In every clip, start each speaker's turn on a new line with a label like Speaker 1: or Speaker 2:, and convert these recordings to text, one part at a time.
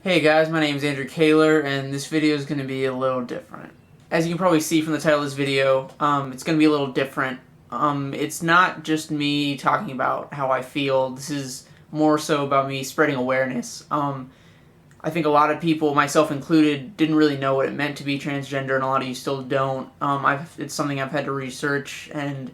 Speaker 1: Hey guys, my name is Andrew Kaler, and this video is going to be a little different. As you can probably see from the title of this video, it's going to be a little different. It's not just me talking about how I feel. This is more so about me spreading awareness. I think a lot of people, myself included, didn't really know what it meant to be transgender, and a lot of you still don't. It's something I've had to research and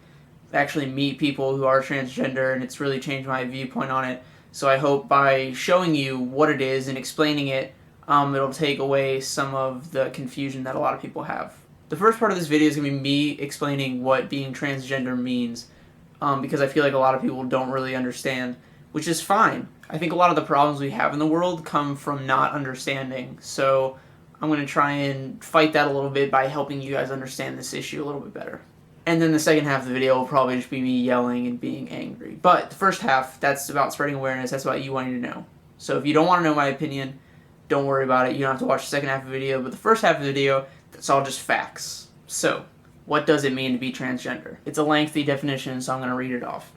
Speaker 1: actually meet people who are transgender, and it's really changed my viewpoint on it. So I hope by showing you what it is and explaining it, it'll take away some of the confusion that a lot of people have. The first part of this video is going to be me explaining what being transgender means, because I feel like a lot of people don't really understand, which is fine. I think a lot of the problems we have in the world come from not understanding, so I'm going to try and fight that a little bit by helping you guys understand this issue a little bit better. And then the second half of the video will probably just be me yelling and being angry. But the first half, that's about spreading awareness, that's about you wanting to know. So if you don't want to know my opinion, don't worry about it. You don't have to watch the second half of the video, but the first half of the video, that's all just facts. So, what does it mean to be transgender? It's a lengthy definition, so I'm going to read it off.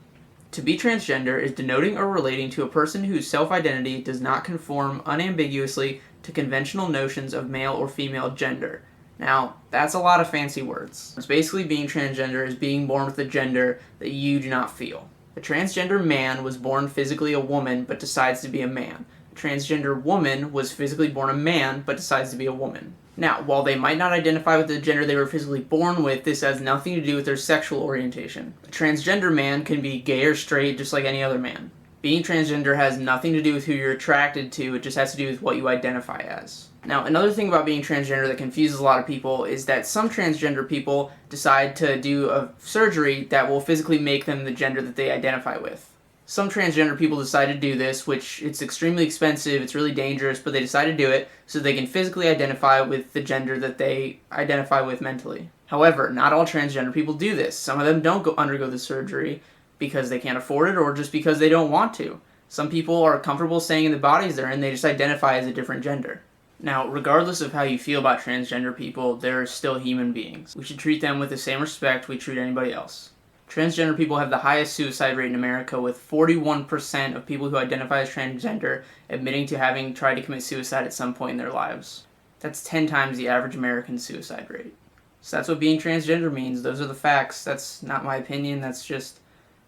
Speaker 1: To be transgender is denoting or relating to a person whose self-identity does not conform unambiguously to conventional notions of male or female gender. Now, that's a lot of fancy words. It's basically being transgender is being born with a gender that you do not feel. A transgender man was born physically a woman but decides to be a man. A transgender woman was physically born a man but decides to be a woman. Now, while they might not identify with the gender they were physically born with, this has nothing to do with their sexual orientation. A transgender man can be gay or straight just like any other man. Being transgender has nothing to do with who you're attracted to, it just has to do with what you identify as. Now, another thing about being transgender that confuses a lot of people is that some transgender people decide to do a surgery that will physically make them the gender that they identify with. Some transgender people decide to do this, which it's extremely expensive, it's really dangerous, but they decide to do it so they can physically identify with the gender that they identify with mentally. However, not all transgender people do this. Some of them don't undergo the surgery because they can't afford it or just because they don't want to. Some people are comfortable staying in the bodies they're in, they just identify as a different gender. Now, regardless of how you feel about transgender people, they're still human beings. We should treat them with the same respect we treat anybody else. Transgender people have the highest suicide rate in America, with 41% of people who identify as transgender admitting to having tried to commit suicide at some point in their lives. That's 10 times the average American suicide rate. So that's what being transgender means. Those are the facts. That's not my opinion. That's just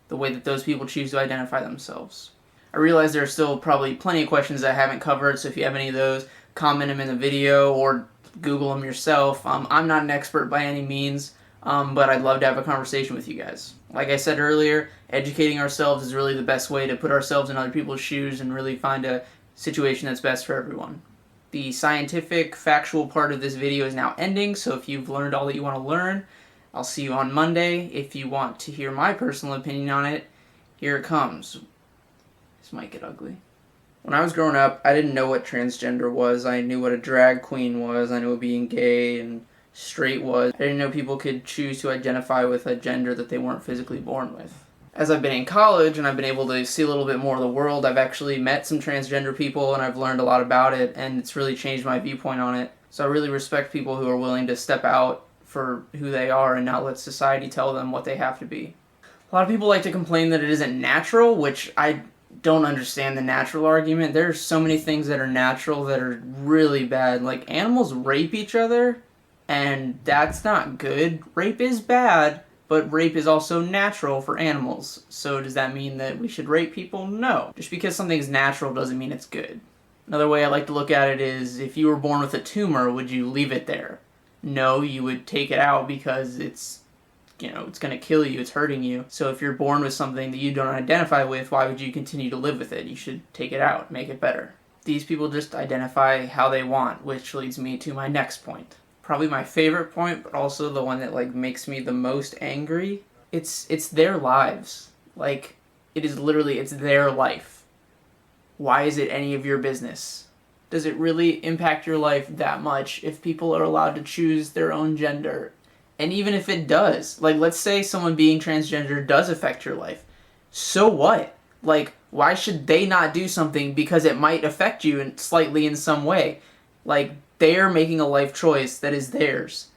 Speaker 1: the way that those people choose to identify themselves. I realize there are still probably plenty of questions I haven't covered, so if you have any of those, comment them in the video or Google them yourself. I'm not an expert by any means, but I'd love to have a conversation with you guys. Like I said earlier, educating ourselves is really the best way to put ourselves in other people's shoes and really find a situation that's best for everyone. The scientific, factual part of this video is now ending, so if you've learned all that you want to learn, I'll see you on Monday. If you want to hear my personal opinion on it, here it comes. This might get ugly. When I was growing up, I didn't know what transgender was. I knew what a drag queen was. I knew what being gay and straight was. I didn't know people could choose to identify with a gender that they weren't physically born with. As I've been in college and I've been able to see a little bit more of the world, I've actually met some transgender people and I've learned a lot about it, and it's really changed my viewpoint on it. So I really respect people who are willing to step out for who they are and not let society tell them what they have to be. A lot of people like to complain that it isn't natural, which I don't understand the natural argument. There's so many things that are natural that are really bad. Like, animals rape each other, and that's not good. Rape is bad, but rape is also natural for animals. So does that mean that we should rape people? No. Just because something's natural doesn't mean it's good. Another way I like to look at it is, if you were born with a tumor, would you leave it there? No, you would take it out because it's going to kill you, it's hurting you. So if you're born with something that you don't identify with, why would you continue to live with it? You should take it out, make it better. These people just identify how they want, which leads me to my next point. Probably my favorite point, but also the one that makes me the most angry. It's their lives. It is literally, it's their life. Why is it any of your business? Does it really impact your life that much if people are allowed to choose their own gender? And even if it does, let's say someone being transgender does affect your life. So what? Why should they not do something because it might affect you slightly in some way? They are making a life choice that is theirs.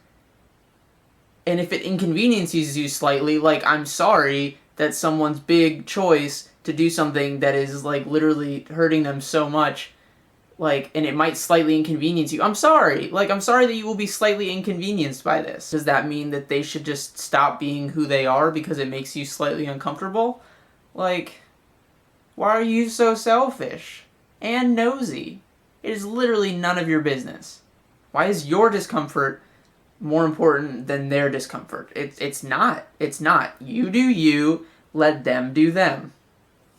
Speaker 1: And if it inconveniences you slightly, I'm sorry that someone's big choice to do something that is, literally hurting them so much Like, and it might slightly inconvenience you. I'm sorry. Like, I'm sorry that you will be slightly inconvenienced by this. Does that mean that they should just stop being who they are because it makes you slightly uncomfortable? Like, why are you so selfish and nosy? It is literally none of your business. Why is your discomfort more important than their discomfort? It's not. It's not. You do you, let them do them.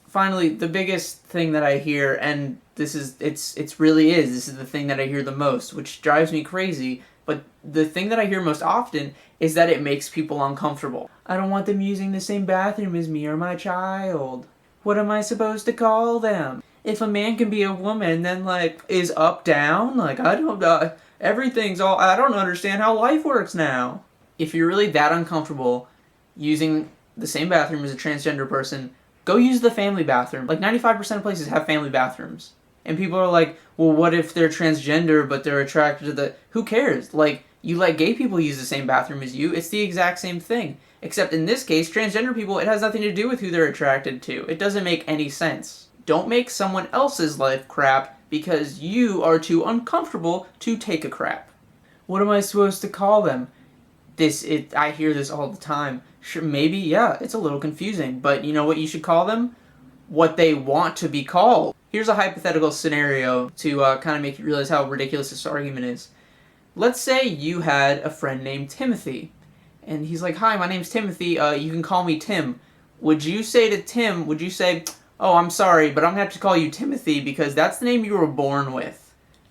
Speaker 1: Finally, the biggest thing that I hear, and this is this is the thing that I hear the most, which drives me crazy, but the thing that I hear most often is that it makes people uncomfortable. I don't want them using the same bathroom as me or my child. What am I supposed to call them? If a man can be a woman, then, like, is up down? Like, I don't everything's all, I don't understand how life works now. If you're really that uncomfortable using the same bathroom as a transgender person, go use the family bathroom. Like, 95% of places have family bathrooms. And people are like, well, what if they're transgender but they're attracted to the... Who cares? Like, you let gay people use the same bathroom as you, it's the exact same thing. Except in this case, transgender people, it has nothing to do with who they're attracted to. It doesn't make any sense. Don't make someone else's life crap because you are too uncomfortable to take a crap. What am I supposed to call them? I hear this all the time. Sure, maybe, yeah, it's a little confusing, but you know what you should call them? What they want to be called. Here's a hypothetical scenario to kind of make you realize how ridiculous this argument is. Let's say you had a friend named Timothy, and he's like, hi, my name's Timothy, you can call me Tim. Would you say to Tim, oh, I'm sorry, but I'm going to have to call you Timothy because that's the name you were born with?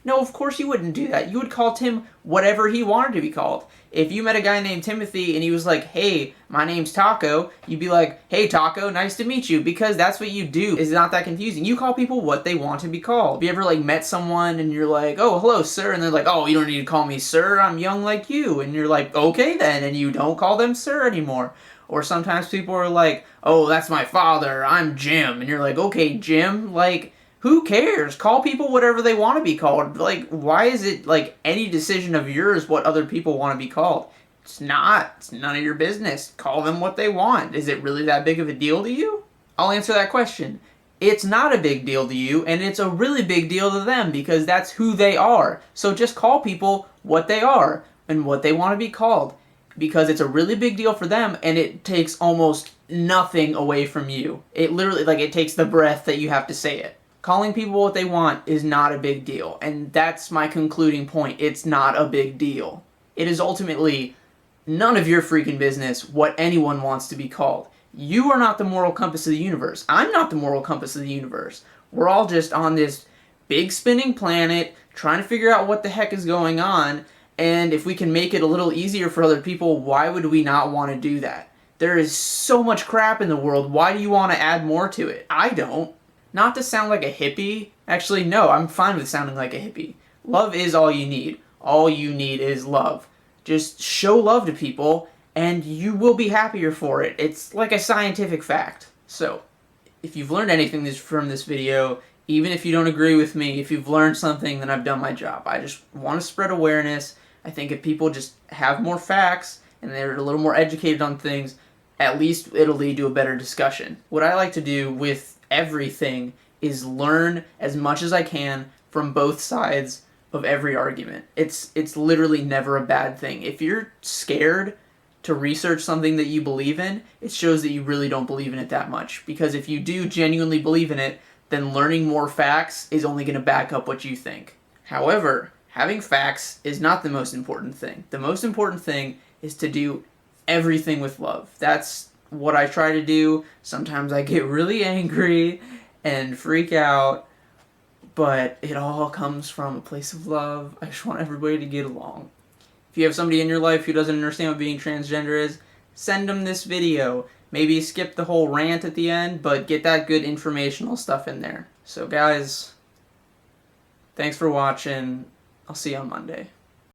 Speaker 1: No, of course you wouldn't do that. You would call Tim whatever he wanted to be called. If you met a guy named Timothy and he was like, hey, my name's Taco, you'd be like, hey, Taco, nice to meet you, because that's what you do. It's not that confusing. You call people what they want to be called. Have you ever, like, met someone and you're like, oh, hello, sir, and they're like, oh, you don't need to call me sir, I'm young like you, and you're like, okay then, and you don't call them sir anymore. Or sometimes people are like, oh, that's my father, I'm Jim, and you're like, okay, Jim, like, who cares? Call people whatever they want to be called. Like, why is it, like, any decision of yours what other people want to be called? It's not. It's none of your business. Call them what they want. Is it really that big of a deal to you? I'll answer that question. It's not a big deal to you, and it's a really big deal to them because that's who they are. So just call people what they are and what they want to be called because it's a really big deal for them, and it takes almost nothing away from you. It literally, like, it takes the breath that you have to say it. Calling people what they want is not a big deal, and that's my concluding point. It's not a big deal. It is ultimately none of your freaking business what anyone wants to be called. You are not the moral compass of the universe. I'm not the moral compass of the universe. We're all just on this big spinning planet trying to figure out what the heck is going on, and if we can make it a little easier for other people, why would we not want to do that? There is so much crap in the world. Why do you want to add more to it? I don't. Not to sound like a hippie. Actually, no, I'm fine with sounding like a hippie. Love is all you need. All you need is love. Just show love to people, and you will be happier for it. It's like a scientific fact. So, if you've learned anything from this video, even if you don't agree with me, if you've learned something, then I've done my job. I just want to spread awareness. I think if people just have more facts, and they're a little more educated on things, at least it'll lead to a better discussion. What I like to do with everything is learn as much as I can from both sides of every argument. It's literally never a bad thing. If you're scared to research something that you believe in, it shows that you really don't believe in it that much. Because if you do genuinely believe in it, then learning more facts is only going to back up what you think. However, having facts is not the most important thing. The most important thing is to do everything with love. That's what I try to do. Sometimes I get really angry and freak out, but it all comes from a place of love. I just want everybody to get along. If you have somebody in your life who doesn't understand what being transgender is, send them this video. Maybe skip the whole rant at the end, but get that good informational stuff in there. So guys, thanks for watching. I'll see you on Monday.